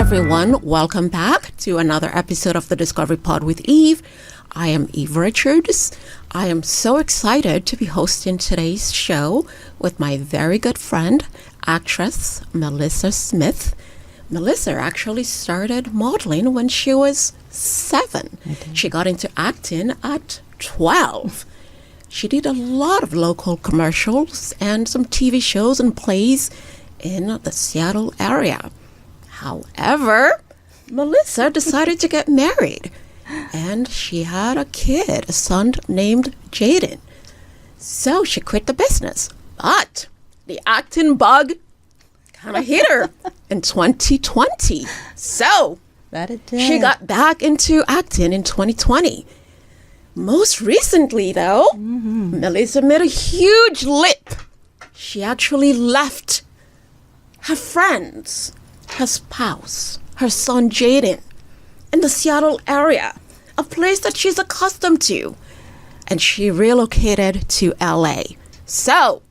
everyone. Welcome back to another episode of the Discovery Pod with Eve. I am Eve Richards. I am so excited to be hosting today's show with my very good friend, actress Melissa Smith. Melissa actually started modeling when she was 7. She got into acting at 12. She did a lot of local commercials and some TV shows and plays in the Seattle area. However, Melissa decided to get married, and she had a kid, a son named Jaden. So she quit the business, but the acting bug kind of hit her in 2020. So she got back into acting in 2020. Most recently, though, Melissa made a huge leap. She actually left her friends, her spouse, her son Jaden, in the Seattle area, a place that she's accustomed to, and she relocated to LA. So,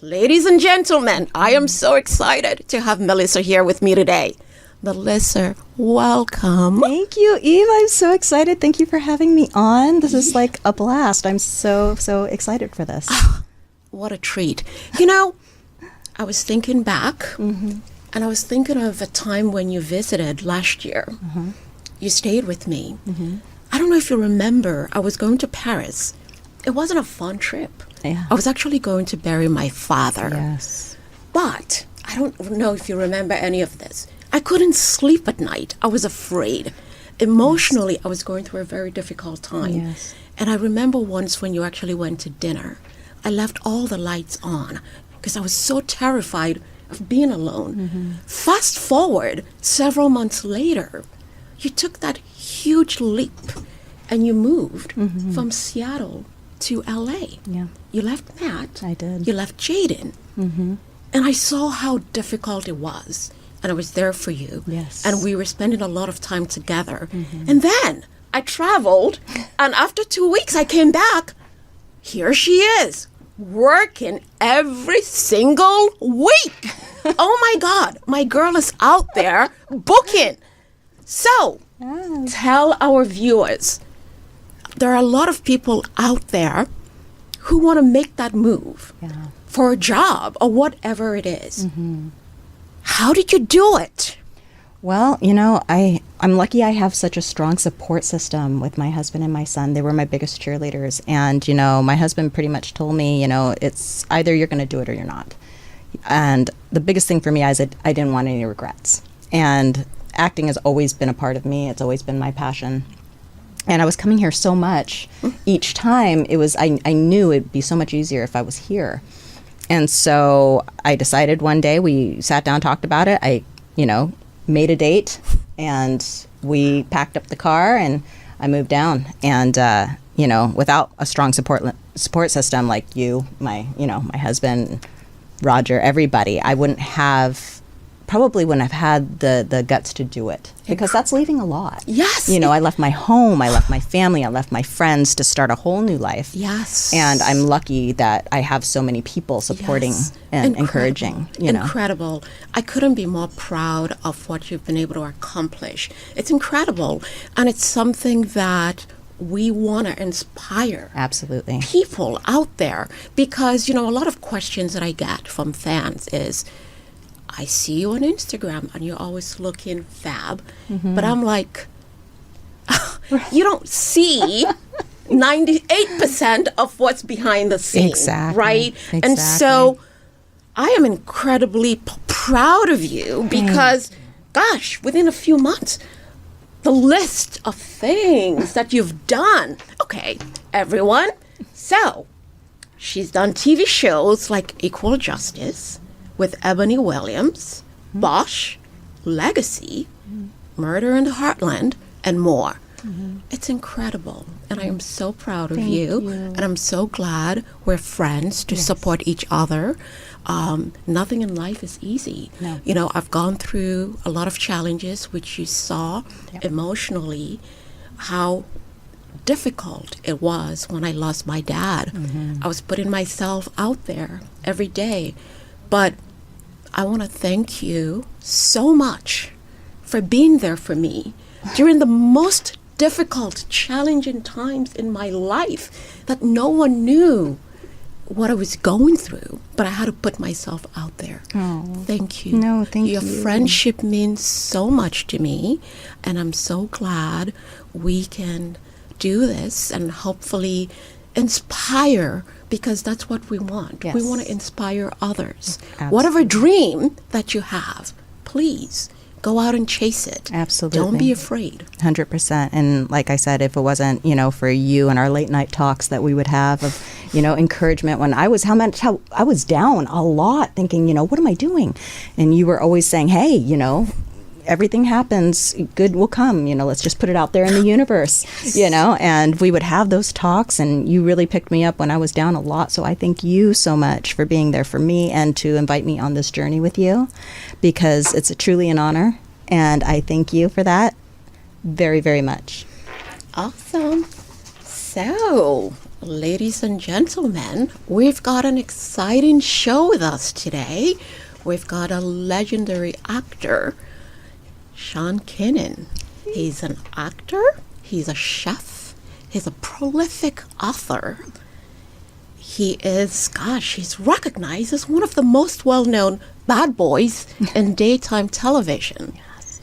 ladies and gentlemen, I am so excited to have Melissa here with me today. Melissa, welcome. Thank you, Eve. I'm so excited. Thank you for having me on. This is like a blast. I'm so excited for this. What a treat. You know, I was thinking back, and I was thinking of a time when you visited last year. You stayed with me. I don't know if you remember, I was going to Paris. It wasn't a fun trip. Yeah. I was actually going to bury my father. Yes. But I don't know if you remember any of this. I couldn't sleep at night. I was afraid. Emotionally, I was going through a very difficult time. Yes. And I remember once when you actually went to dinner, I left all the lights on because I was so terrified of being alone. Fast forward several months later, you took that huge leap and you moved from Seattle to LA. Yeah. You left Matt. I did. You left Jaden. And I saw how difficult it was. And I was there for you. Yes. And we were spending a lot of time together. And then I traveled, and after 2 weeks I came back. Here she is, working every single week. Oh my God, my girl is out there booking. So, tell our viewers, there are a lot of people out there who want to make that move for a job or whatever it is. How did you do it? Well, you know, I'm lucky I have such a strong support system with my husband and my son. They were my biggest cheerleaders. And, you know, my husband pretty much told me, you know, it's either you're going to do it or you're not. And the biggest thing for me is I didn't want any regrets. And acting has always been a part of me. It's always been my passion. And I was coming here so much each time. I knew it'd be so much easier if I was here. And so I decided one day, we sat down, talked about it. I, made a date, and we packed up the car and I moved down. And, without a strong support system like you, my husband, Roger, everybody, I wouldn't have had the guts to do it, because that's leaving a lot. Yes. I left my home, I left my family, I left my friends to start a whole new life. Yes. And I'm lucky that I have so many people supporting and encouraging. Incredible. I couldn't be more proud of what you've been able to accomplish. It's incredible. And it's something that we want to inspire Absolutely. people out there, because, a lot of questions that I get from fans is, I see you on Instagram and you're always looking fab, but I'm like, you don't see 98% of what's behind the scenes, Exactly. right? Exactly. And so I am incredibly proud of you because, gosh, within a few months, the list of things that you've done. Okay, everyone. So she's done TV shows like Equal Justice with Ebony Williams, Bosch, Legacy, Murder in the Heartland, and more. It's incredible, and I am so proud of you, and I'm so glad we're friends to support each other. Nothing in life is easy. No. I've gone through a lot of challenges, which you saw emotionally, how difficult it was when I lost my dad. I was putting myself out there every day, but I want to thank you so much for being there for me during the most difficult, challenging times in my life that no one knew what I was going through, but I had to put myself out there. Oh, thank you. No, thank you. Your friendship means so much to me, and I'm so glad we can do this and hopefully inspire, because that's what we want. Yes. We want to inspire others. Absolutely. Whatever dream that you have, please go out and chase it. Absolutely. Don't be afraid. 100%. And like I said, if it wasn't, for you and our late night talks that we would have of, encouragement when how I was down a lot thinking, what am I doing? And you were always saying, hey, everything happens, good will come, let's just put it out there in the universe, and we would have those talks, and you really picked me up when I was down a lot. So I thank you so much for being there for me and to invite me on this journey with you, because it's truly an honor, and I thank you for that very, very much. Awesome. So, ladies and gentlemen, we've got an exciting show with us today. We've got a legendary actor, Sean Kanan. He's an actor, he's a chef, he's a prolific author. He is, he's recognized as one of the most well-known bad boys in daytime television. Yes.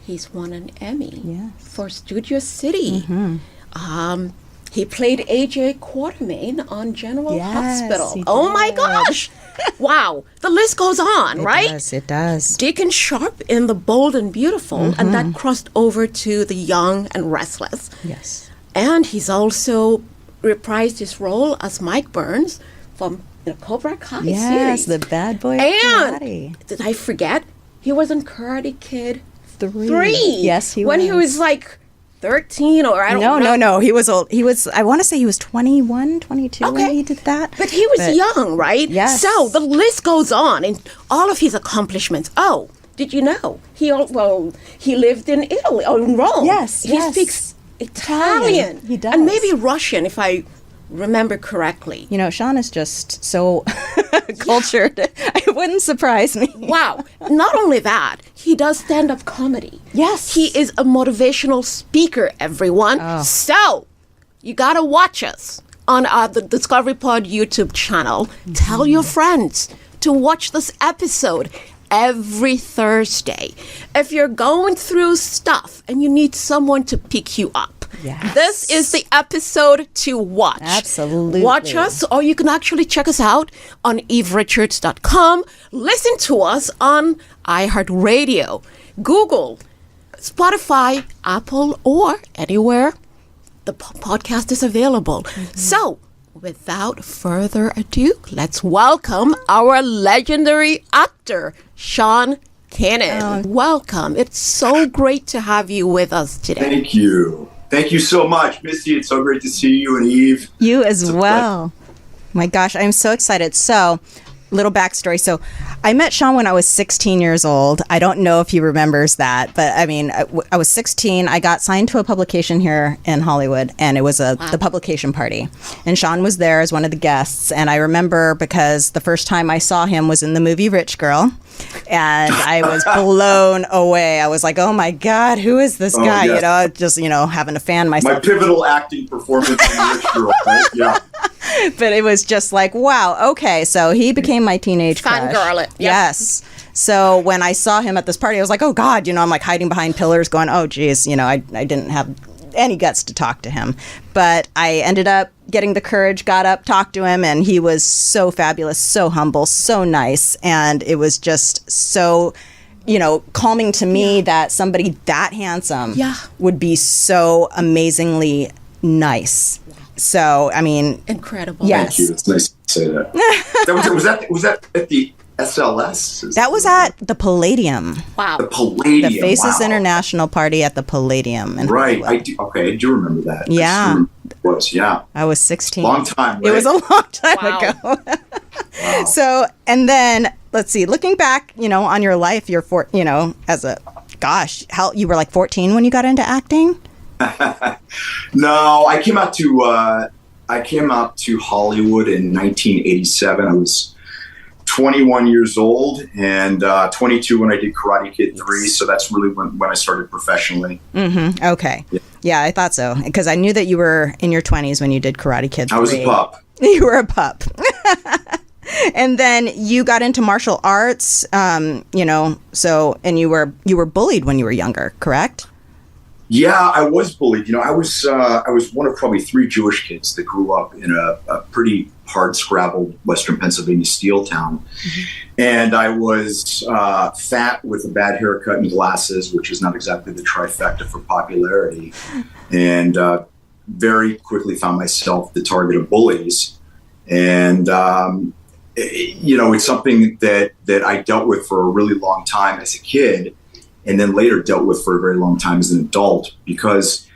He's won an Emmy Yes. for Studio City. Mm-hmm. He played AJ Quartermain on General Yes, Hospital. he Oh my did. gosh! Wow, the list goes on, right? It does. Deacon Sharp in The Bold and Beautiful, and that crossed over to The Young and Restless. Yes. And he's also reprised his role as Mike Burns from the Cobra Kai Yes, series. the bad boy of And karate. did I forget? He was in Karate Kid 3. Yes, he when was. he was like 13 or I don't know. No. He was old. He was, I want to say he was 21, 22 when he did that. But he was young, right? Yes. So the list goes on in all of his accomplishments. Oh, did you know? He lived in Italy, or in Rome. Yes, He speaks Italian. He does. And maybe Russian, if I remember correctly. Sean is just so cultured. It wouldn't surprise me. Wow. Not only that, he does stand-up comedy. Yes. He is a motivational speaker, everyone. Oh. So, you got to watch us on the Discovery Pod YouTube channel. Tell your friends to watch this episode every Thursday. If you're going through stuff and you need someone to pick you up, Yes. this is the episode to watch. Absolutely. Watch us, or you can actually check us out on everichards.com. Listen to us on iHeartRadio, Google, Spotify, Apple, or anywhere the podcast is available. So, without further ado, let's welcome our legendary actor, Sean Kanan. Welcome. It's so great to have you with us today. Thank you. Thank you so much, Misty. It's so great to see you and Eve. You as well. My gosh, I'm so excited. So, little backstory. So, I met Sean when I was 16 years old. I don't know if he remembers that, but I mean, I was 16. I got signed to a publication here in Hollywood, and it was the publication party. And Sean was there as one of the guests. And I remember because the first time I saw him was in the movie Rich Girl. And I was blown away. I was like, oh my God, who is this guy? Yes. Just, having to fan myself. My pivotal acting performance in Rich Girl, right? Yeah. But it was just like, wow, okay. So he became my teenage crush. Fangirl it. Yep. Yes. So when I saw him at this party, I was like, oh God, I'm like hiding behind pillars going, oh geez, I didn't have any guts to talk to him. But I ended up getting the courage, got up, talked to him, and he was so fabulous, so humble, so nice. And it was just so, calming to me that somebody that handsome would be so amazingly nice. So, I mean, incredible. Yes. Thank you. It's nice to say that. Was that at the SLS? That was at the Palladium. Wow. The Palladium. The Faces wow. International party at the Palladium. In Right. Hollywood. I do remember that. Yeah. It was, yeah. I was 16. Long time, right? It was a long time Wow. ago. Wow. So, and then, let's see, looking back, on your life, you were like 14 when you got into acting? No, I came out to Hollywood in 1987. I was 21 years old and 22 when I did Karate Kid 3. So that's really when I started professionally. Mm-hmm. Okay. Yeah, I thought so. Because I knew that you were in your 20s when you did Karate Kid 3. I was a pup. You were a pup. And then you got into martial arts, and you were bullied when you were younger, correct? Yeah, I was bullied. I was one of probably 3 Jewish kids that grew up in a pretty hard-scrabbled Western Pennsylvania steel town. Mm-hmm. And I was fat with a bad haircut and glasses, which is not exactly the trifecta for popularity. And very quickly found myself the target of bullies. And, it's something that I dealt with for a really long time as a kid, and then later dealt with for a very long time as an adult, because,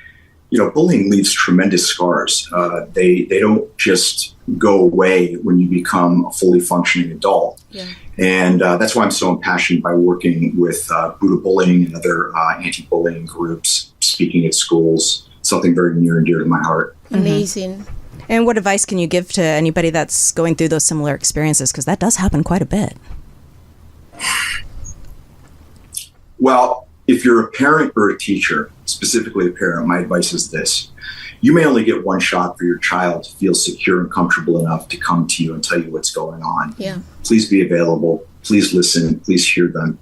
bullying leaves tremendous scars. They don't just go away when you become a fully functioning adult. Yeah. And that's why I'm so impassioned by working with Buddha Bullying and other anti-bullying groups, speaking at schools, something very near and dear to my heart. Amazing. And what advice can you give to anybody that's going through those similar experiences? Because that does happen quite a bit. Well, if you're a parent or a teacher, specifically a parent, my advice is this. You may only get one shot for your child to feel secure and comfortable enough to come to you and tell you what's going on. Yeah. Please be available. Please listen. Please hear them.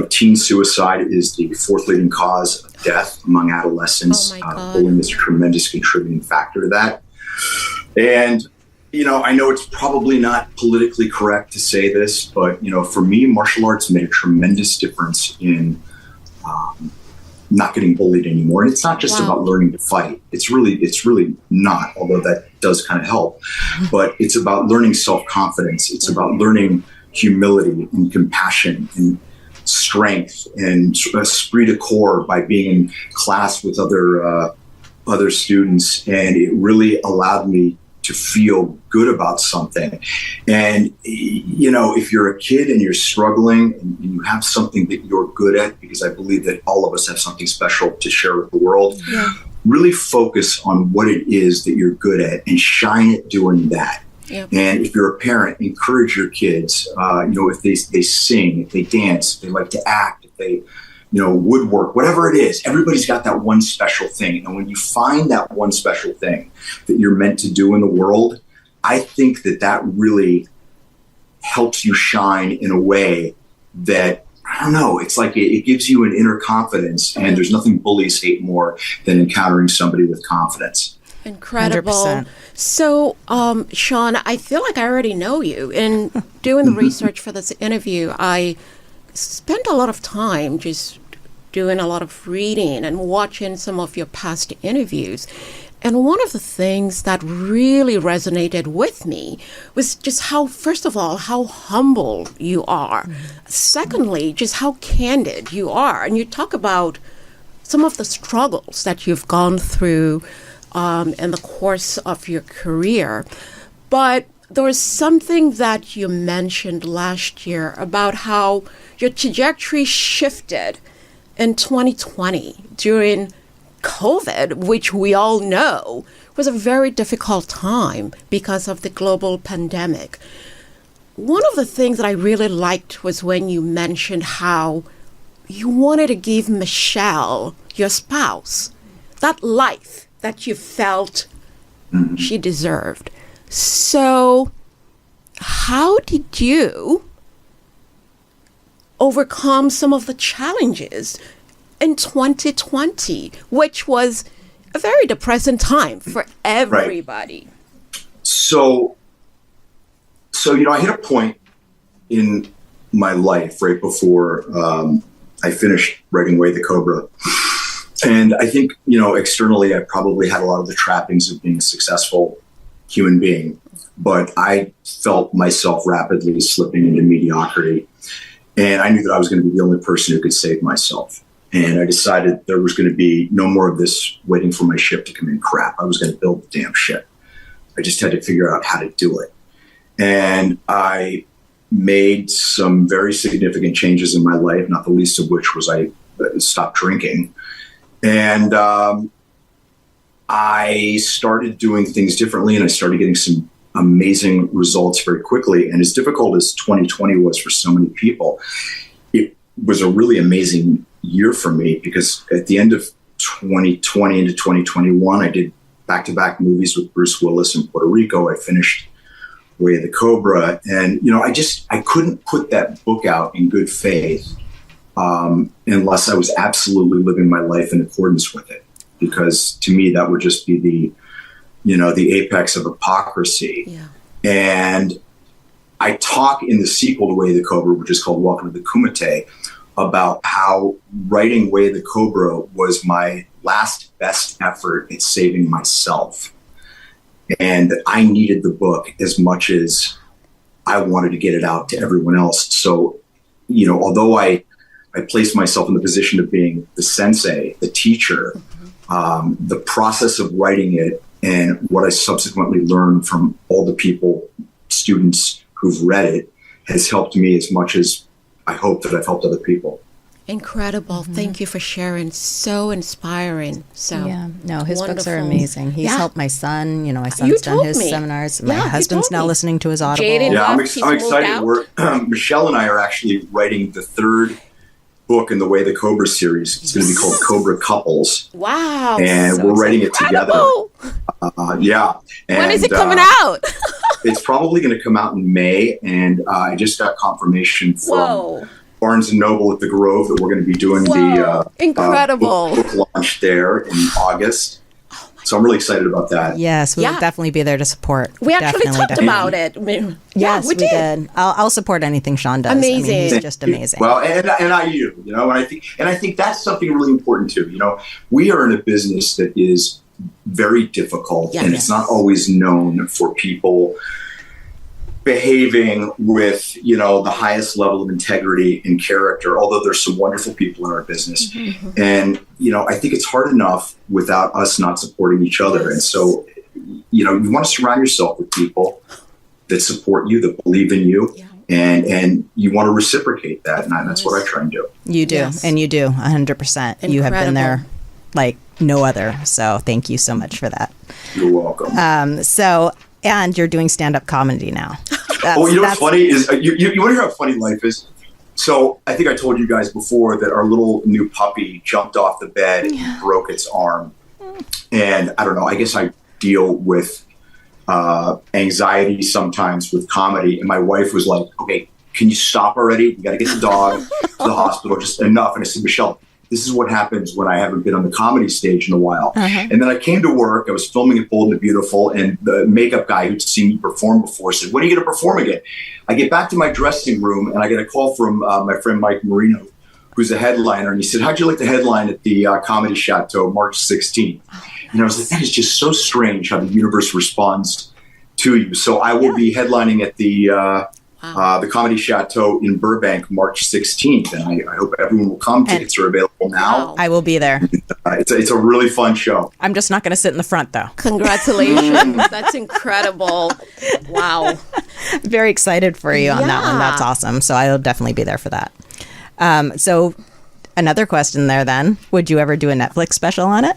Teen suicide is the 4th leading cause of death among adolescents. Oh my God. Bullying is a tremendous contributing factor to that. And I know it's probably not politically correct to say this, but, for me, martial arts made a tremendous difference in not getting bullied anymore. And it's not just about learning to fight. It's really not, although that does kind of help. But it's about learning self-confidence. It's about learning humility and compassion and strength and esprit de corps by being in class with other students. And it really allowed me to feel good about something. And, if you're a kid and you're struggling and you have something that you're good at, because I believe that all of us have something special to share with the world, really focus on what it is that you're good at and shine it doing that. Yep. And if you're a parent, encourage your kids, if they sing, if they dance, if they like to act, if they, woodwork, whatever it is, everybody's got that one special thing. And when you find that one special thing that you're meant to do in the world, I think that really helps you shine in a way that, I don't know, it's like it gives you an inner confidence, and there's nothing bullies hate more than encountering somebody with confidence. Incredible. 100%. So, Sean, I feel like I already know you. In doing the research for this interview, I spent a lot of time just doing a lot of reading and watching some of your past interviews. And one of the things that really resonated with me was just how, first of all, how humble you are. Mm-hmm. Secondly, just how candid you are. And you talk about some of the struggles that you've gone through in the course of your career. But there was something that you mentioned last year about how your trajectory shifted in 2020 during COVID, which we all know was a very difficult time because of the global pandemic. One of the things that I really liked was when you mentioned how you wanted to give Michelle, your spouse, that life that you felt she deserved. So how did you overcome some of the challenges in 2020, which was a very depressing time for everybody? Right. So I hit a point in my life right before I finished writing Way the Cobra. And I think, externally, I probably had a lot of the trappings of being a successful human being, but I felt myself rapidly slipping into mediocrity. And I knew that I was going to be the only person who could save myself. And I decided there was going to be no more of this waiting for my ship to come in crap. I was going to build the damn ship. I just had to figure out how to do it. And I made some very significant changes in my life, not the least of which was I stopped drinking. And I started doing things differently, and I started getting some amazing results very quickly. And as difficult as 2020 was for so many people, it was a really amazing year for me, because at the end of 2020 into 2021, I did back-to-back movies with Bruce Willis in Puerto Rico. I finished Way of the Cobra. And, I couldn't put that book out in good faith unless I was absolutely living my life in accordance with it. Because to me, that would just be the apex of hypocrisy. Yeah. And I talk in the sequel to Way of the Cobra, which is called Welcome to the Kumite, about how writing Way of the Cobra was my last best effort at saving myself. And I needed the book as much as I wanted to get it out to everyone else. So, although I placed myself in the position of being the sensei, the teacher, the process of writing it and what I subsequently learned from all the people, students who've read it, has helped me as much as I hope that I've helped other people. Incredible. Thank you for sharing. So inspiring. So Yeah, no, his books are wonderful. amazing. He's Yeah. helped my son. My You son's done told his me. seminars. Yeah, My you husband's told now me. listening to his Audible. Jaden- Yeah, I'm He's moved excited. out. Michelle and I are actually writing the third book in the Way of the Cobra series. It's going to be called Cobra Couples. wow. And we're writing it together. Incredible. Yeah. When is And, it coming out? It's probably going to come out in May. And I just got confirmation from Whoa. Barnes & Noble at the Grove that we're going to be doing Whoa. Incredible. book launch there in August. So I'm really excited about that. Yes, we'll Yeah. definitely be there to support. We actually Definitely, talked about it. Yes, we did. I'll support anything Sean does. Amazing. I mean, he's just amazing. Well, and I do, and I think that's something really important too. We are in a business that is very difficult, Yes. and it's not always known for people behaving with, the highest level of integrity and character, although there's some wonderful people in our business. And, I think it's hard enough without us not supporting each other. And so, you want to surround yourself with people that support you, that believe in you. Yeah. And you want to reciprocate that. And that's what I try and do. You do, Yes. and you do, 100%. You have been there Incredible. like no other. So thank you so much for that. You're welcome. And you're doing stand-up comedy now. What's funny is, you want to hear how funny life is? So I think I told you guys before that our little new puppy jumped off the bed and broke its arm. And I don't know, I guess I deal with anxiety sometimes with comedy. And my wife was like, okay, can you stop already? We got to get the dog to the hospital, just enough. And I said, Michelle, this is what happens when I haven't been on the comedy stage in a while. And then I came to work. I was filming at Bold and the Beautiful, and the makeup guy who'd seen me perform before said, when are you going to perform again? I get back to my dressing room, and I get a call from my friend Mike Marino, who's a headliner. And he said, how'd you like the headline at the Comedy Chateau March 16th? And I was like, that is just so strange how the universe responds to you. So I will be headlining at the Comedy Chateau in Burbank, March 16th. And I hope everyone will come. Tickets are available now. Wow. I will be there. It's a really fun show. I'm just not going to sit in the front, though. Congratulations. That's incredible. Wow. Very excited for you on that one. Yeah. That's awesome. So I'll definitely be there for that. So another question there then. Would you ever do a Netflix special on it?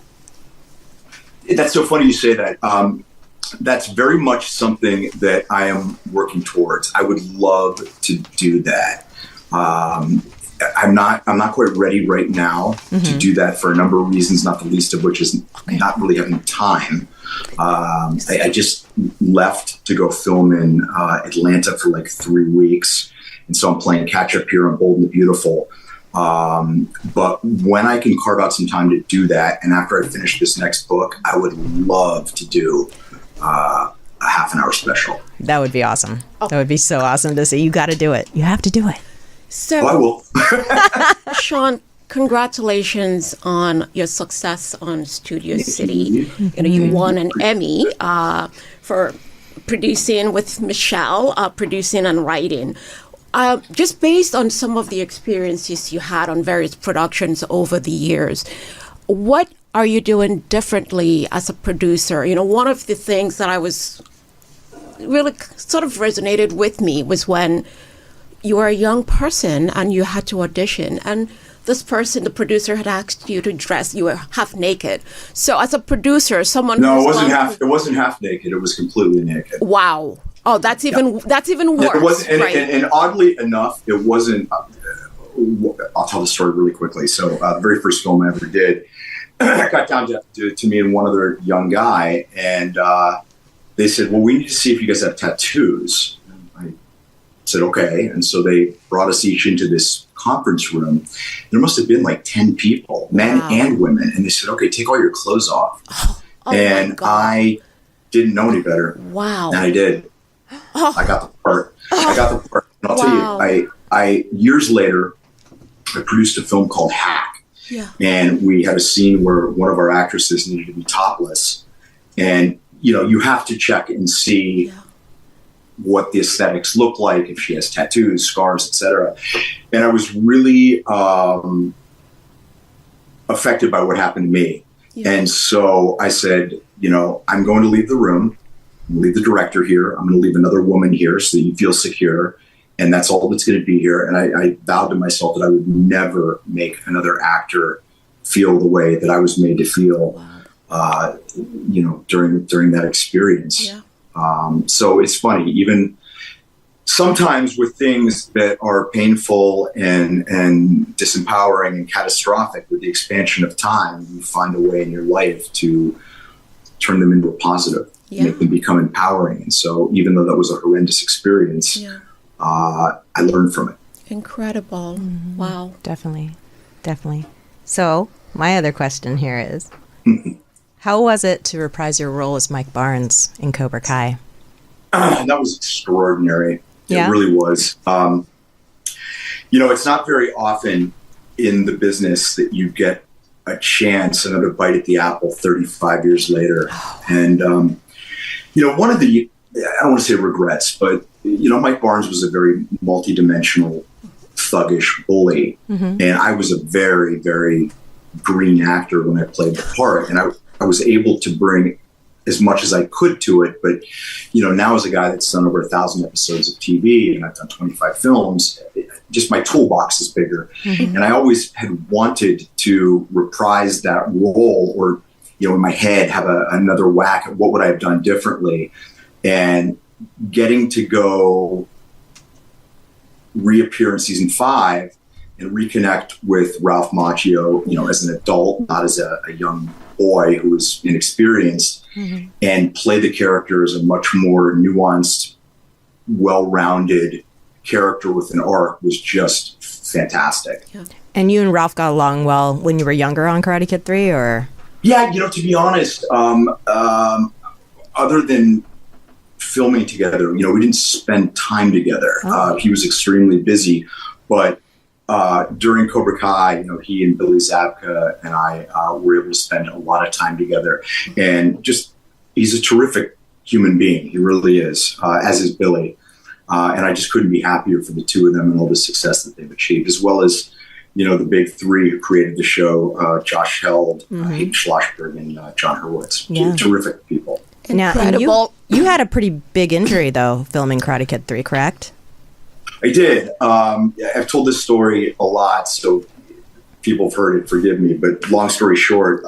That's so funny you say that. That's very much something that I am working towards. I would love to do that. I'm not quite ready right now to do that for a number of reasons, not the least of which is not really having time. I just left to go film in Atlanta for like 3 weeks. And so I'm playing catch up here on Bold and the Beautiful. But when I can carve out some time to do that, and after I finish this next book, I would love to do a half an hour special. That would be awesome. That would be so awesome to see. You got to do it. You have to do it. So, I will. Sean, congratulations on your success on Studio City. You won an Emmy for producing with Michelle, producing and writing. Just based on some of the experiences you had on various productions over the years, what are you doing differently as a producer? One of the things that I was really sort of resonated with me was when you were a young person and you had to audition. And this person, the producer, had asked you to dress. You were half naked. So as a producer, someone No, it wasn't half. It wasn't half naked. It was completely naked. Wow. Oh, that's even worse. It was, and, right? and oddly enough, it wasn't. I'll tell the story really quickly. So the very first film I ever did, I got down to me and one other young guy, and they said, "Well, we need to see if you guys have tattoos." And I said, "Okay." And so they brought us each into this conference room. There must have been like 10 people, men and women, and they said, "Okay, take all your clothes off." Oh and I didn't know any better. Wow. And I did. I got the part. I got the part. And I'll tell you, I years later, I produced a film called Hack. Yeah. And we had a scene where one of our actresses needed to be topless. And, you have to check and see what the aesthetics look like, if she has tattoos, scars, etc. And I was really affected by what happened to me. Yeah. And so I said, I'm going to leave the room. I'm going to leave the director here. I'm going to leave another woman here so that you feel secure. And that's all that's going to be here. And I vowed to myself that I would never make another actor feel the way that I was made to feel, during that experience. Yeah. So it's funny, even sometimes with things that are painful and disempowering and catastrophic, with the expansion of time, you find a way in your life to turn them into a positive, make them become empowering. And so even though that was a horrendous experience, I learned from it. Incredible. Mm-hmm. Wow. Definitely. So my other question here is, how was it to reprise your role as Mike Barnes in Cobra Kai? That was extraordinary. It really was. It's not very often in the business that you get a chance, another bite at the apple 35 years later. And, one of the, I don't want to say regrets, but, Mike Barnes was a very multidimensional, thuggish bully. Mm-hmm. And I was a very, very green actor when I played the part. And I was able to bring as much as I could to it. But, now as a guy that's done over 1,000 episodes of TV and I've done 25 films, just my toolbox is bigger. Mm-hmm. And I always had wanted to reprise that role, or, in my head have another whack at what would I have done differently. And getting to go reappear in season 5 and reconnect with Ralph Macchio, as an adult, not as a young boy who was inexperienced, mm-hmm. and play the character as a much more nuanced, well-rounded character with an arc was just fantastic. Yeah. And you and Ralph got along well when you were younger on Karate Kid 3, or? Yeah, to be honest, other than filming together, we didn't spend time together. Oh. He was extremely busy, but during Cobra Kai, he and Billy Zabka and I were able to spend a lot of time together. And just, he's a terrific human being. He really is, as is Billy. And I just couldn't be happier for the two of them and all the success that they've achieved, as well as, the big three who created the show, Josh Held, mm-hmm. Hayden Schlossberg, and John Hurwitz. Yeah. Terrific people. Incredible. Now, you had a pretty big injury, though, filming Karate Kid 3, correct? I did. I've told this story a lot, so people have heard it, forgive me. But long story short,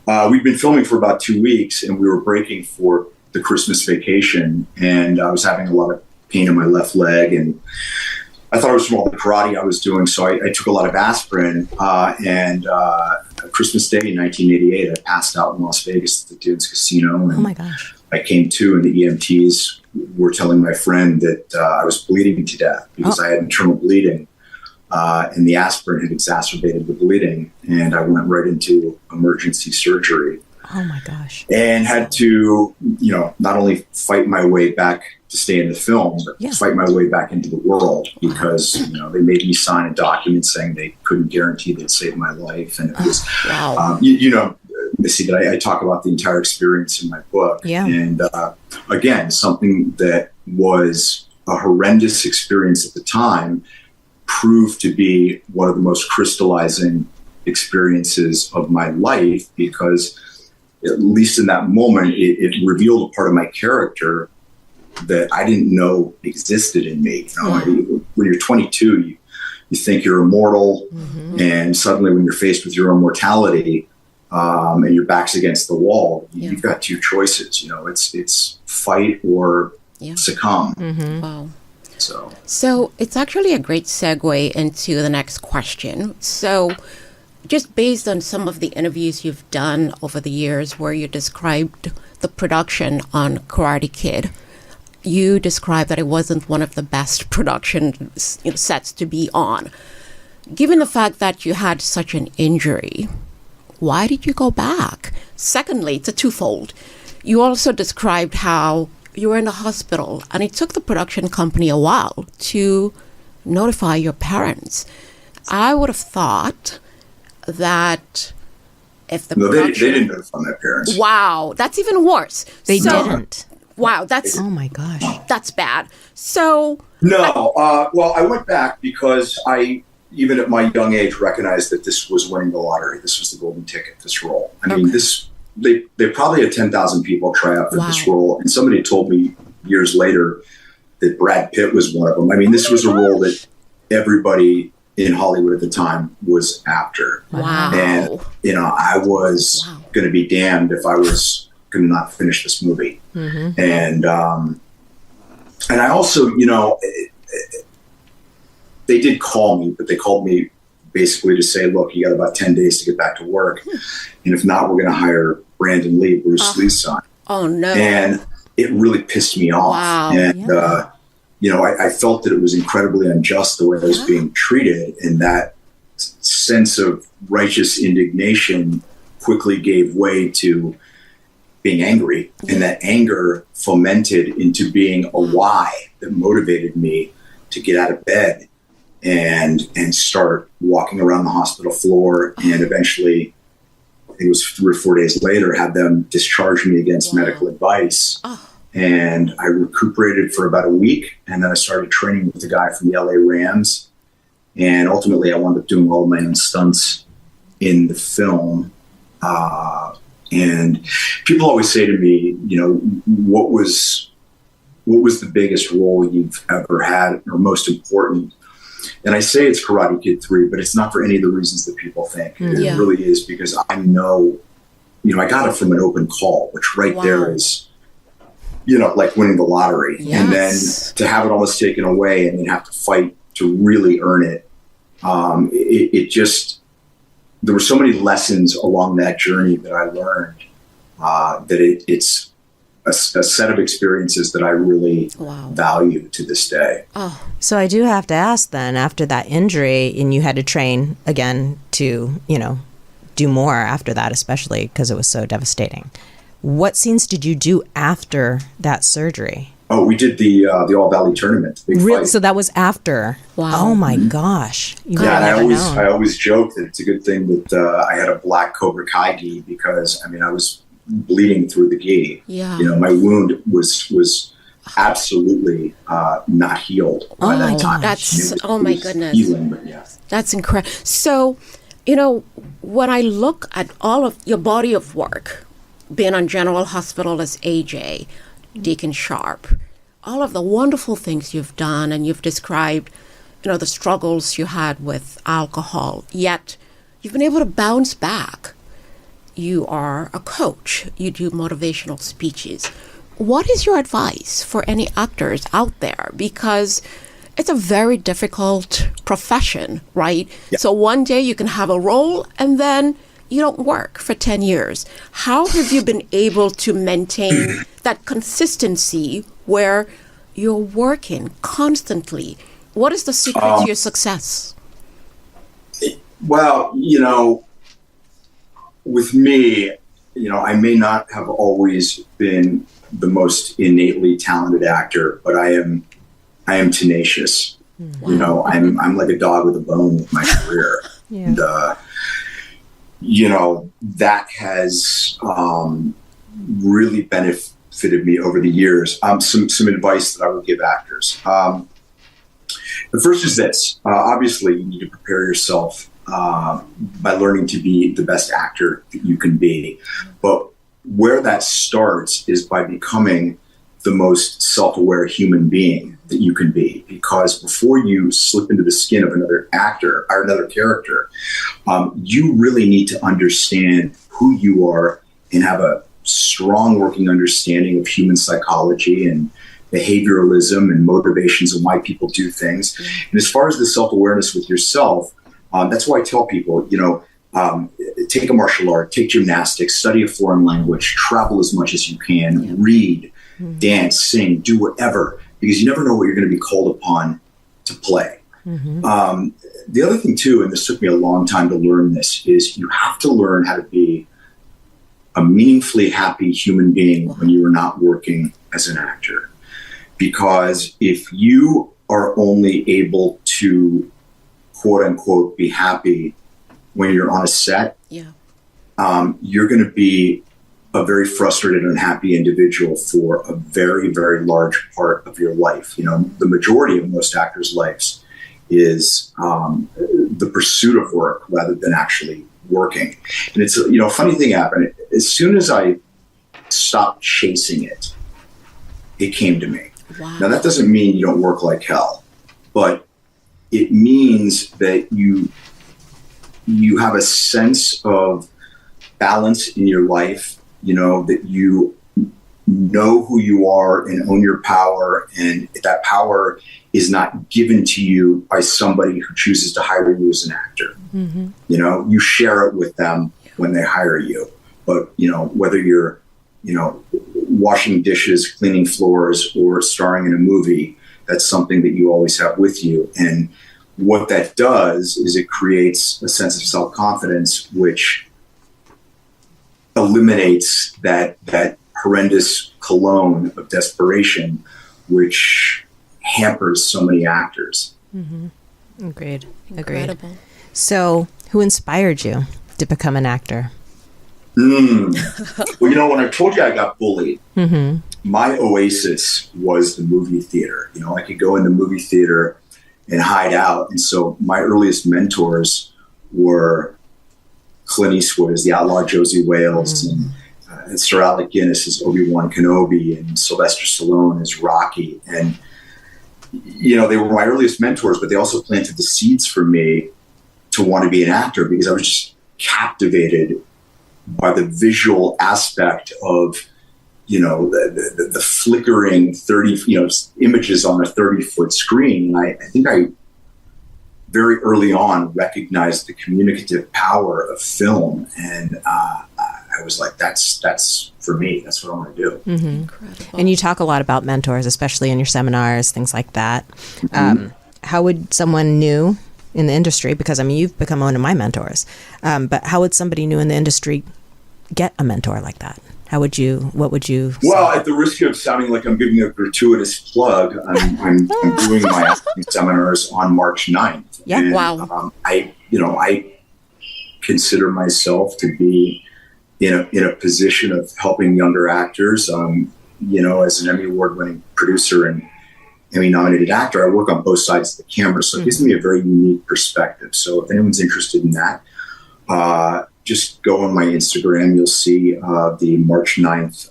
we'd been filming for about 2 weeks, and we were breaking for the Christmas vacation, and I was having a lot of pain in my left leg, and I thought it was from all the karate I was doing, so I took a lot of aspirin, and Christmas Day in 1988, I passed out in Las Vegas at the Dunes Casino. And oh my gosh. I came to, and the EMTs were telling my friend that I was bleeding to death because I had internal bleeding, and the aspirin had exacerbated the bleeding, and I went right into emergency surgery. Oh my gosh. And had to, not only fight my way back to stay in the film, but fight my way back into the world, because, they made me sign a document saying they couldn't guarantee they'd save my life. And it was, see that I talk about the entire experience in my book. Yeah. And again, something that was a horrendous experience at the time proved to be one of the most crystallizing experiences of my life, because at least in that moment, it revealed a part of my character that I didn't know existed in me. When you're 22, you think you're immortal, and suddenly when you're faced with your own mortality, and your back's against the wall, you've got two choices. It's fight or succumb. Wow. So it's actually a great segue into the next question. So just based on some of the interviews you've done over the years where you described the production on Karate Kid, you described that it wasn't one of the best production sets to be on. Given the fact that you had such an injury, why did you go back? Secondly, it's a twofold. You also described how you were in the hospital and it took the production company a while to notify your parents. I would have thought that if the production... they didn't notify my parents. Wow, that's even worse. They didn't. Wow, that's... Oh my gosh. That's bad. So... No, well, I went back because I, even at my young age, recognized that this was winning the lottery. This was the golden ticket, this role. I mean, they probably had 10,000 people try out for this role. And somebody told me years later that Brad Pitt was one of them. I mean, this was a role that everybody in Hollywood at the time was after. Wow. And, I was going to be damned if I was going to not finish this movie. And I also, they did call me, but they called me basically to say, look, you got about 10 days to get back to work. And if not, we're going to hire Brandon Lee, Bruce Lee's son. Oh, no. And it really pissed me off. Wow. And, I felt that it was incredibly unjust the way I was being treated. And that sense of righteous indignation quickly gave way to being angry. And that anger fomented into being a why that motivated me to get out of bed and start walking around the hospital floor, and eventually, it was 3 or 4 days later, had them discharge me against medical advice. And I recuperated for about a week, and then I started training with a guy from the LA Rams. And ultimately, I wound up doing all of my own stunts in the film. And people always say to me, what was the biggest role you've ever had, or most important? And I say it's Karate Kid 3, but it's not for any of the reasons that people think. It really is because I know, I got it from an open call, which there is, like winning the lottery. Yes. And then to have it almost taken away and then have to fight to really earn it. It just, there were so many lessons along that journey that I learned that it's a set of experiences that I really value to this day. So I do have to ask then, after that injury, and you had to train again to, do more after that, especially because it was so devastating. What scenes did you do after that surgery? Oh, we did the All Valley tournament. The big fight. So that was after. Wow. Oh my gosh. And I always joke that it's a good thing that I had a black Cobra Kai gi, because I was bleeding through the gi. Yeah. My wound was absolutely not healed by that time. That's my goodness. Healing, but That's incredible. So, when I look at all of your body of work, being on General Hospital as AJ, Deacon Sharp, all of the wonderful things you've done, and you've described, the struggles you had with alcohol, yet you've been able to bounce back. You are a coach. You do motivational speeches. What is your advice for any actors out there? Because it's a very difficult profession, right? Yeah. So one day you can have a role and then you don't work for 10 years. How have you been able to maintain that consistency where you're working constantly? What is the secret to your success? Well, with me, I may not have always been the most innately talented actor, but I am tenacious. Wow. I'm like a dog with a bone with my career. And, that has really benefited me over the years. Some advice that I would give actors. The first is this. Obviously, you need to prepare yourself by learning to be the best actor that you can be. But where that starts is by becoming the most self-aware human being that you can be, because before you slip into the skin of another actor or another character, you really need to understand who you are and have a strong working understanding of human psychology and behavioralism and motivations and why people do things. And as far as the self-awareness with yourself, that's why I tell people, take a martial art, take gymnastics, study a foreign language, travel as much as you can, read, dance, sing, do whatever, because you never know what you're going to be called upon to play. The other thing too, and this took me a long time to learn this, is you have to learn how to be a meaningfully happy human being when you are not working as an actor. Because if you are only able to, quote unquote, be happy when you're on a set, you're going to be a very frustrated and unhappy individual for a very, very large part of your life. The majority of most actors' lives is the pursuit of work rather than actually working. And it's, a funny thing happened. As soon as I stopped chasing it, it came to me. Wow. Now, that doesn't mean you don't work like hell, but it means that you have a sense of balance in your life, that you know who you are and own your power, and that power is not given to you by somebody who chooses to hire you as an actor. You share it with them when they hire you. But, whether you're, washing dishes, cleaning floors, or starring in a movie, that's something that you always have with you. And what that does is it creates a sense of self-confidence, which eliminates that horrendous cologne of desperation, which hampers so many actors. Agreed. Incredible. So, who inspired you to become an actor? Well, when I told you I got bullied, my oasis was the movie theater. I could go in the movie theater and hide out. And so my earliest mentors were Clint Eastwood as the outlaw Josie Wales, and Sir Alec Guinness as Obi-Wan Kenobi, and Sylvester Stallone as Rocky. And, they were my earliest mentors, but they also planted the seeds for me to want to be an actor, because I was just captivated by the visual aspect of, the flickering 30, images on a 30-foot screen. And I think I very early on recognized the communicative power of film. And I was like, that's for me. That's what I want to do. Incredible. And you talk a lot about mentors, especially in your seminars, things like that. How would someone new in the industry, because you've become one of my mentors, but how would somebody new in the industry get a mentor like that? What would you say? Well, at the risk of sounding like I'm giving a gratuitous plug, I'm doing my acting seminars on March 9th. Yeah. And, Wow. I consider myself to be in a position of helping younger actors. As an Emmy Award-winning producer and Emmy-nominated actor, I work on both sides of the camera, so it gives me a very unique perspective. So if anyone's interested in that, just go on my Instagram. You'll see the March 9th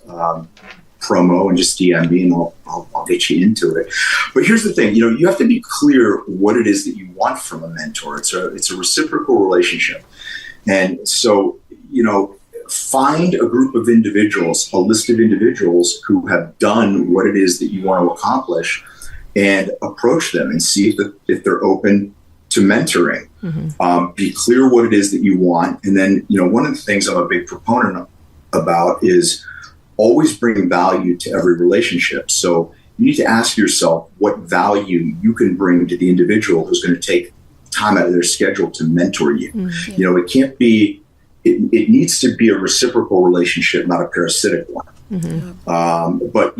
promo, and just DM me, and I'll get you into it. But here's the thing, you have to be clear what it is that you want from a mentor. It's a reciprocal relationship. And so, find a group of individuals, a list of individuals who have done what it is that you want to accomplish, and approach them and see if they're open to mentoring. Be clear what it is that you want. And then, one of the things I'm a big proponent about is always bring value to every relationship. So you need to ask yourself what value you can bring to the individual who's going to take time out of their schedule to mentor you. It can't be, it needs to be a reciprocal relationship, not a parasitic one. But,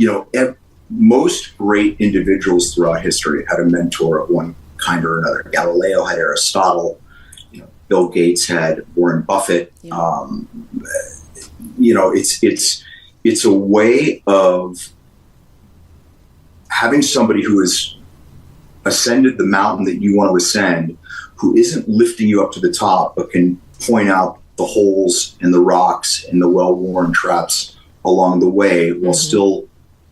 most great individuals throughout history had a mentor of one kind or another. Galileo had Aristotle. Bill Gates had Warren Buffett. It's a way of having somebody who has ascended the mountain that you want to ascend, who isn't lifting you up to the top, but can point out the holes in the rocks and the well-worn traps along the way, while still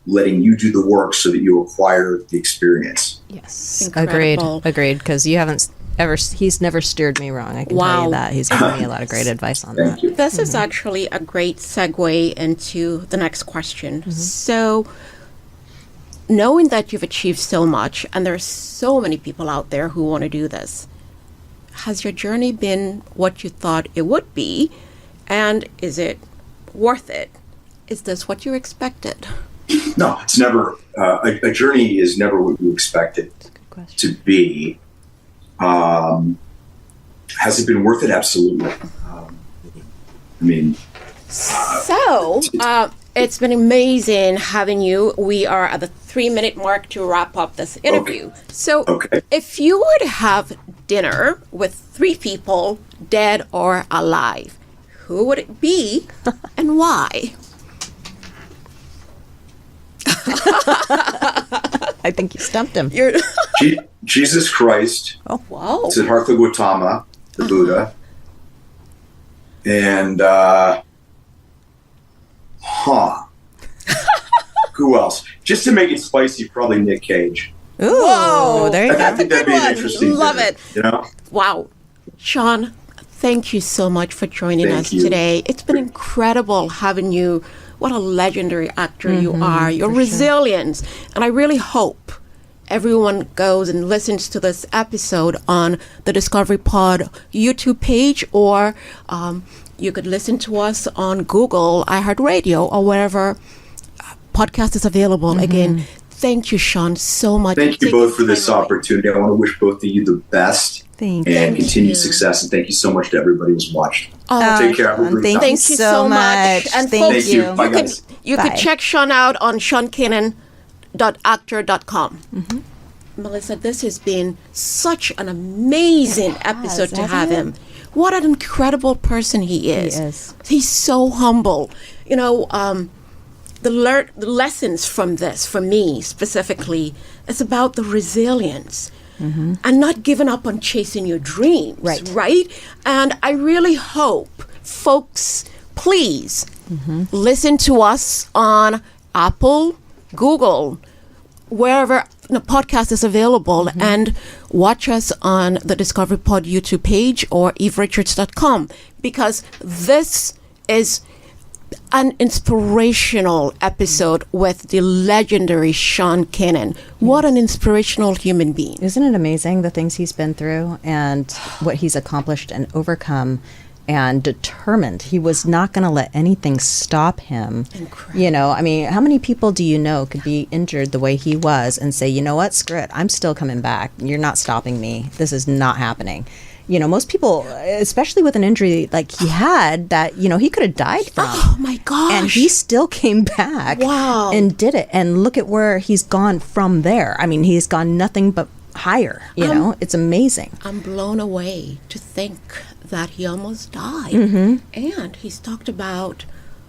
letting you do the work so that you acquire the experience. Yes. Incredible. Agreed. Because you haven't he's never steered me wrong. I can tell you that. He's given me a lot of great advice on Thank that. you. This is actually a great segue into the next question. So, knowing that you've achieved so much, and there are so many people out there who want to do this, has your journey been what you thought it would be? And is it worth it? Is this what you expected? No, it's never, a journey is never what you expect it to be. Has it been worth it? Absolutely. It's been amazing having you. We are at the 3-minute mark to wrap up this interview. Okay. So, if you were to have dinner with 3 people, dead or alive, who would it be and why? I think you stumped him. Jesus Christ, Wow. Siddhartha Gautama, the Buddha, and who else? Just to make it spicy, probably Nick Cage. Ooh, Whoa. there you I go. think that'd be an interesting Love dinner, it. You know? Wow. Sean, thank you so much for joining Thank us you. today. It's been incredible having you. What a legendary actor you are. Your resilience. And I really hope everyone goes and listens to this episode on the Discovery Pod YouTube page, or you could listen to us on Google, iHeartRadio, or wherever podcast is available. Again, thank you, Sean, so much. Thank you both for this kindly. opportunity. I want to wish both of you the best Thank and you. continued success. And thank you so much to everybody who's watched. Take care. Have a great time. Thank you so much. And Thank folks, you. Bye, you could guys. could check Sean out on SeanKanan.actor.com. Melissa, this has been such an amazing episode to have him. What an incredible person he is. He is. He's so humble. You know, the lessons from this, for me specifically, is about the resilience and not giving up on chasing your dreams. Right? And I really hope folks, please listen to us on Apple, Google, wherever the podcast is available, and watch us on the Discovery Pod YouTube page or everichards.com, because this is an inspirational episode with the legendary Sean Kanan. What an inspirational human being. Isn't it amazing the things he's been through and what he's accomplished and overcome, and determined? He was not going to let anything stop him. Incredible. You know, I mean, how many people do you know could be injured the way he was and say, you know what, screw it, I'm still coming back. You're not stopping me. This is not happening. You know, most people, especially with an injury like he had that, you know, he could have died from. Oh my gosh. And he still came back. Wow. And did it. And look at where he's gone from there. I mean, he's gone nothing but higher. You know, it's amazing. I'm blown away to think that he almost died. And he's talked about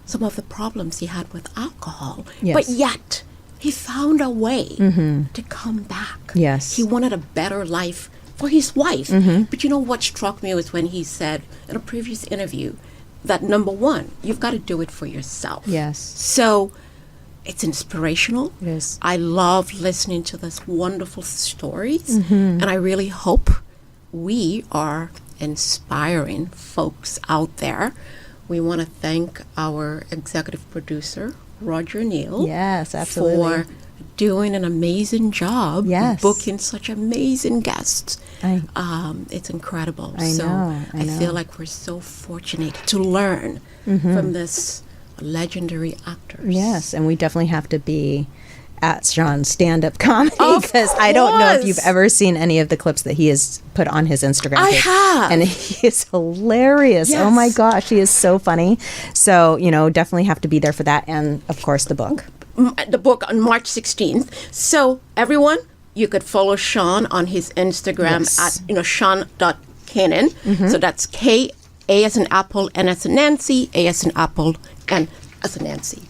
some of the problems he had with alcohol. Yes. But yet, he found a way to come back. Yes. He wanted a better life for his wife. But you know what struck me was when he said in a previous interview that, number one, you've got to do it for yourself. Yes. So it's inspirational. It is. I love listening to these wonderful stories. And I really hope we are inspiring folks out there. We want to thank our executive producer, Roger Neal. Yes, absolutely. For doing an amazing job. Yes. Booking such amazing guests. I- It's incredible. I know. I feel like we're so fortunate to learn from this legendary actors. Yes, and we definitely have to be at Sean's stand-up comedy, Of because I don't know if course. you've ever seen any of the clips that he has put on his Instagram I page. have. And he is hilarious. Yes. Oh my gosh, he is so funny. So, you know, definitely have to be there for that, and of course the book. The book on March 16th. So everyone, you could follow Sean on his Instagram Yes. at Sean.Kanan. So that's K, A as in Apple, N as in Nancy, A as in Apple, N as in Nancy.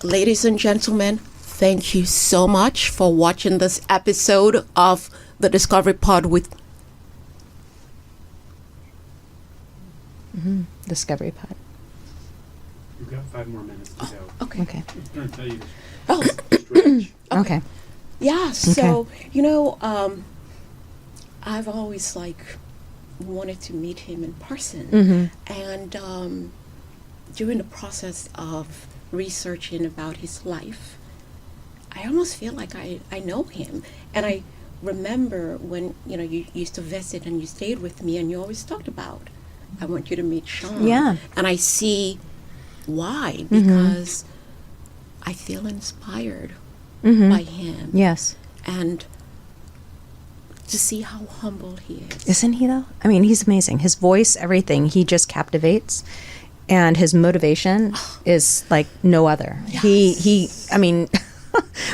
Ladies and gentlemen, thank you so much for watching this episode of the Discovery Pod with Discovery Pod. We've got 5 more minutes to go. Okay. Okay. I was going to tell you to Oh, stretch. Okay. yeah. So, I've always wanted to meet him in person. Mm-hmm. And during the process of researching about his life, I almost feel like I know him. And I remember when, you used to visit and you stayed with me and you always talked about, I want you to meet Sean. Yeah. And I see why, because I feel inspired by him. Yes. And to see how humble he is. Isn't he, though? I mean, he's amazing. His voice, everything, he just captivates. And his motivation is like no other. Yes. I mean,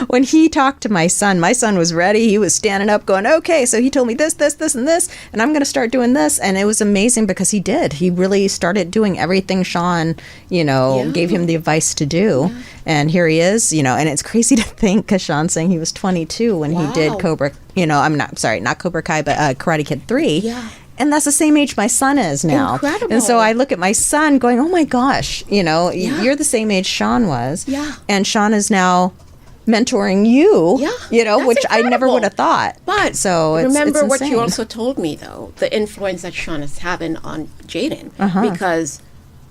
when he talked to my son was ready. He was standing up going, okay, so he told me this, and this, and I'm going to start doing this. And it was amazing because he did. He really started doing everything Sean, gave him the advice to do. Yeah. And here he is, and it's crazy to think because Sean's saying he was 22 when he did Cobra, not Cobra Kai, but Karate Kid 3. Yeah. And that's the same age my son is now. Incredible. And so I look at my son going, oh my gosh, you're the same age Sean was. Yeah. And Sean is now mentoring you, which incredible. I never would have thought. But so remember it's what you insane. also told me, though, the influence that Sean is having on Jaden, because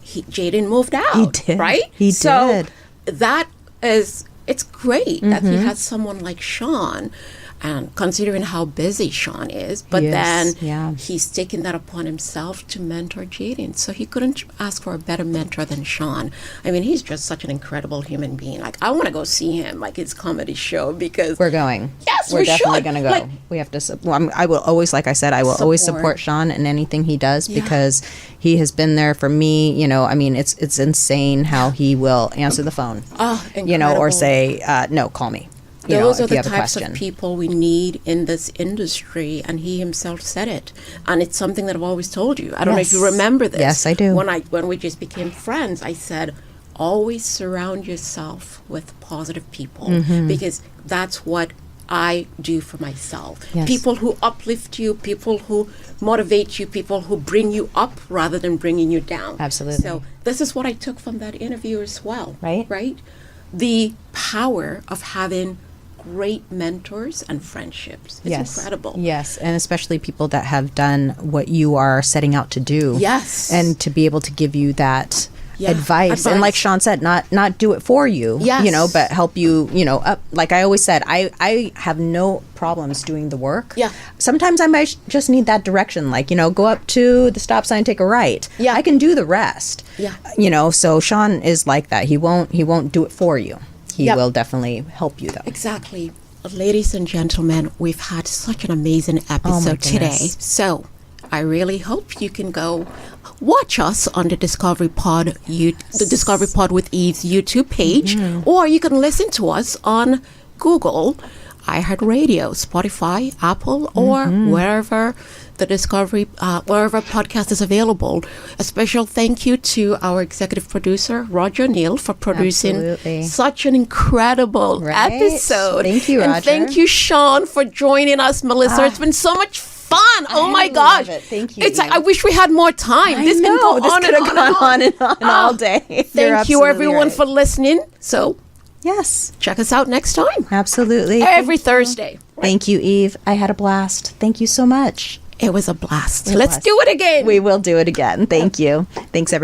Jaden moved out. He did. Right? He so did. It's great that he has someone like Sean, and considering how busy Sean is, but then he's taken that upon himself to mentor Jaden. So he couldn't ask for a better mentor than Sean. I mean, he's just such an incredible human being. Like, I want to go see him, his comedy show, because we're going. Yes, we're we definitely should. going to go. We have to. I will always, like I said, I will always support Sean in anything he does because he has been there for me. I mean, it's insane how he will answer the phone. Oh, incredible. Or say, no, call me. Those are the types of people we need in this industry, and he himself said it. And it's something that I've always told you. I don't know if you remember this. Yes, I do. When we just became friends, I said, always surround yourself with positive people, because that's what I do for myself. Yes. People who uplift you, people who motivate you, people who bring you up rather than bringing you down. Absolutely. So this is what I took from that interview as well. Right. The power of having great mentors and friendships. It's incredible. Yes, and especially people that have done what you are setting out to do. Yes. And to be able to give you that advice. And like Sean said, not do it for you, but help you, up. Like I always said, I have no problems doing the work. Yeah. Sometimes I might just need that direction, like, go up to the stop sign, take a right. Yeah. I can do the rest. Yeah. So Sean is like that. He won't do it for you. He will definitely help you, though. Exactly. Ladies and gentlemen, we've had such an amazing episode today. So I really hope you can go watch us on the Discovery Pod, the Discovery Pod with Eve's YouTube page, or you can listen to us on Google, iHeartRadio, Spotify, Apple, or wherever the Discovery, wherever podcast is available. A special thank you to our executive producer, Roger Neal, for producing such an incredible episode. Thank you, Roger. And thank you, Sean, for joining us, Melissa. It's been so much fun. Oh my gosh. Thank you. It's like, I wish we had more time. This can go on and on all day. Thank you, everyone, for listening. So, yes, check us out next time. Absolutely. Every Thursday. Thank you, Eve. I had a blast. Thank you so much. It was a blast. Let's do it again. We will do it again. Thank you. Thanks, everyone.